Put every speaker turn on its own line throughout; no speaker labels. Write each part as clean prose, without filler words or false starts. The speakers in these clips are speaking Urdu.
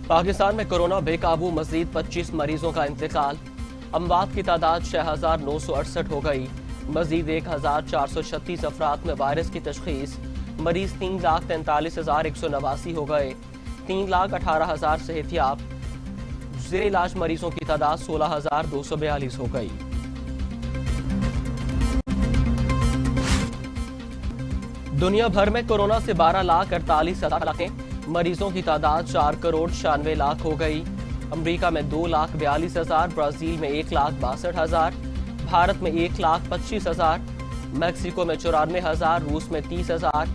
پاکستان میں کورونا بے قابو، مزید 25 مریضوں کا انتقال۔ اموات کی تعداد 6,968 ہو گئی۔ مزید 1,436 افراد میں وائرس کی تشخیص۔ مریض 3,43,189 ہو گئے۔ 3,18,000 صحت یاب۔ زیر علاج مریضوں کی تعداد 16,242 ہو گئی۔ دنیا بھر میں کورونا سے 12,48,000 مریضوں کی تعداد 4,96,00,000 ہو گئی۔ امریکہ میں 2,42,000، برازیل میں 1,62,000، بھارت میں 1,25,000، میکسیکو میں 94,000، روس میں 30,000،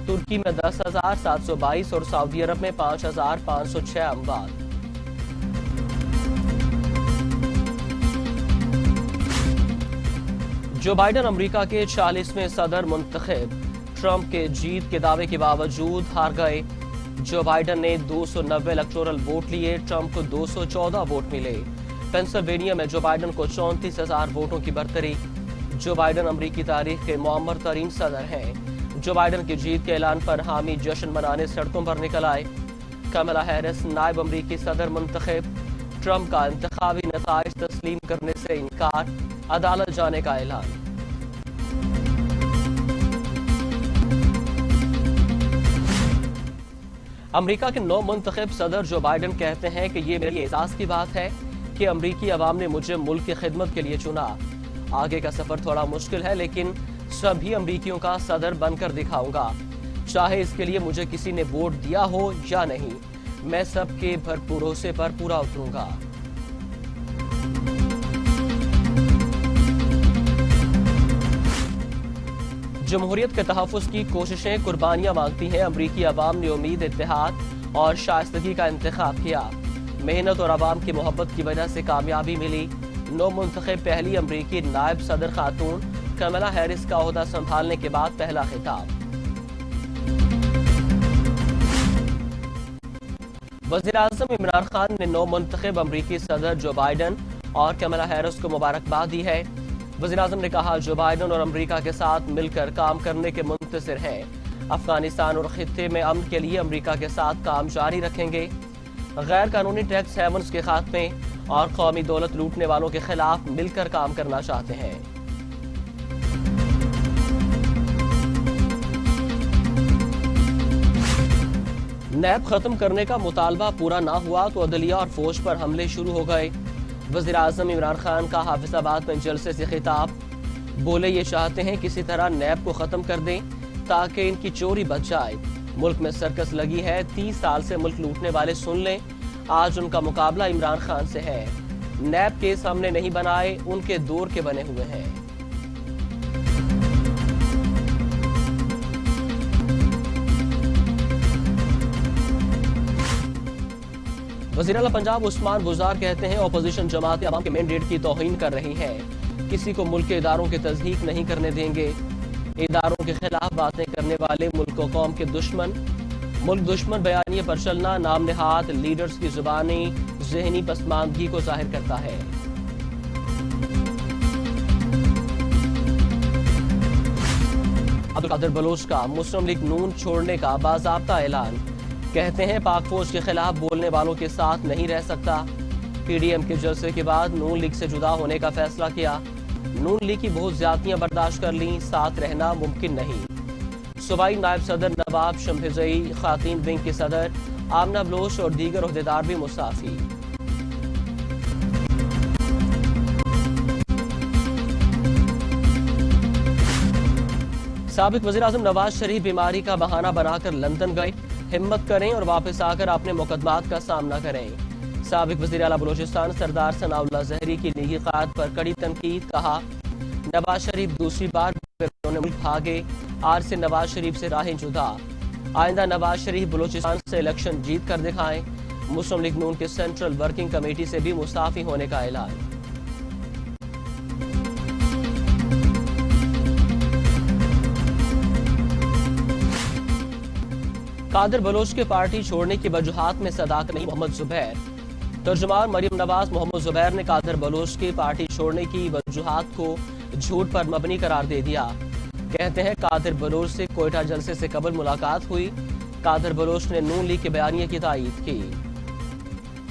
ترکی میں 10,722 اور سعودی عرب میں 5,506 اموات۔ جو بائیڈن امریکہ کے 40ویں صدر منتخب ٹرمپ کے جیت کے دعوے کے باوجود ہار گئے۔ جو بائیڈن نے 290 الیکٹورل ووٹ لیے، ٹرمپ کو 214 ووٹ ملے۔ پینسلوینیا میں جو بائیڈن کو 34,000 ووٹوں کی برتری۔ جو بائیڈن امریکی تاریخ کے معمر ترین صدر ہیں۔ جو بائیڈن کی جیت کے اعلان پر حامی جشن منانے سڑکوں پر نکل آئے۔ کملا ہیرس نائب امریکی صدر منتخب۔ ٹرمپ کا انتخابی نتائج تسلیم کرنے سے انکار، عدالت جانے کا اعلان۔ امریکہ کے نو منتخب صدر جو بائیڈن کہتے ہیں کہ یہ میری اعزاز کی بات ہے کہ امریکی عوام نے مجھے ملک کی خدمت کے لیے چنا۔ آگے کا سفر تھوڑا مشکل ہے، لیکن سبھی امریکیوں کا صدر بن کر دکھاؤں گا، چاہے اس کے لیے مجھے کسی نے ووٹ دیا ہو یا نہیں۔ میں سب کے بھروسے پر پورا اتروں گا۔ جمہوریت کے تحفظ کی کوششیں قربانیاں مانگتی ہیں۔ امریکی عوام نے امید، اتحاد اور شائستگی کا انتخاب کیا۔ محنت اور عوام کی محبت کی وجہ سے کامیابی ملی۔ نو منتخب پہلی امریکی نائب صدر خاتون، کملا ہیرس کا عہدہ سنبھالنے کے بعد پہلا خطاب۔ وزیر اعظم عمران خان نے نو منتخب امریکی صدر جو بائیڈن اور کملا ہیرس کو مبارکباد دی ہے۔ وزیر اعظم نے کہا جو بائیڈن اور امریکہ کے ساتھ مل کر کام کرنے کے منتظر ہیں۔ افغانستان اور خطے میں امن کے لیے امریکہ کے ساتھ کام جاری رکھیں گے۔ غیر قانونی ٹیکس ہیونز کے خاتمے اور قومی دولت لوٹنے والوں کے خلاف مل کر کام کرنا چاہتے ہیں۔ نیب ختم کرنے کا مطالبہ پورا نہ ہوا تو عدلیہ اور فوج پر حملے شروع ہو گئے۔ وزیر اعظم عمران خان کا حافظ آباد میں جلسے سے خطاب۔ بولے یہ چاہتے ہیں کسی طرح نیب کو ختم کر دیں تاکہ ان کی چوری بچ جائے۔ ملک میں سرکس لگی ہے، 30 سال سے ملک لوٹنے والے سن لیں، آج ان کا مقابلہ عمران خان سے ہے۔ نیب کیس ہم نے نہیں بنائے، ان کے دور کے بنے ہوئے ہیں۔ وزیر اعلیٰ پنجاب عثمان گزار کہتے ہیں اپوزیشن جماعتیں عوام کے مینڈیٹ کی توہین کر رہی ہیں، کسی کو ملک کے اداروں کی تضحیک نہیں کرنے دیں گے۔ اداروں کے خلاف باتیں کرنے والے ملک و قوم کے دشمن، ملک دشمن بیانیے پر چلنا نام نہاد لیڈرز کی زبانی ذہنی پسماندگی کو ظاہر کرتا ہے۔ عبدالقادر بلوچ کا مسلم لیگ نون چھوڑنے کا باضابطہ اعلان۔ کہتے ہیں پاک فوج کے خلاف بولنے والوں کے ساتھ نہیں رہ سکتا۔ پی ڈی ایم کے جلسے کے بعد نون لیگ سے جدا ہونے کا فیصلہ کیا۔ نون لیگ کی بہت زیادتیاں برداشت کر لیں، ساتھ رہنا ممکن نہیں۔ صوبائی نائب صدر نواب شمبھزئی، خواتین ونگ کی صدر آمنہ بلوچ اور دیگر عہدیدار بھی مستعفی۔ سابق وزیراعظم نواز شریف بیماری کا بہانہ بنا کر لندن گئے۔ ہمت کریں اور واپس آ کر اپنے مقدمات کا سامنا کریں۔ سابق وزیر اعلیٰ بلوچستان سردار ثناء اللہ زہری کی لیگی قائد پر کڑی تنقید۔ کہا نواز شریف دوسری بار ملک بھاگے، آج سے نواز شریف سے راہیں جدا۔ آئندہ نواز شریف بلوچستان سے الیکشن جیت کر دکھائیں۔ مسلم لیگ نون کے سینٹرل ورکنگ کمیٹی سے بھی مستعفی ہونے کا اعلان۔ قادر بلوچ کے پارٹی چھوڑنے کی وجوہات میں صداقت نہیں، محمد زبیر۔ ترجمان مریم نواز محمد زبیر نے قادر بلوچ کی پارٹی چھوڑنے کی وجوہات کو جھوٹ پر مبنی قرار دے دیا۔ کہتے ہیں قادر بلوچ سے کوئٹہ جلسے سے قبل ملاقات ہوئی۔ قادر بلوچ نے نون لیگ کے بیانیے کی تائید کی۔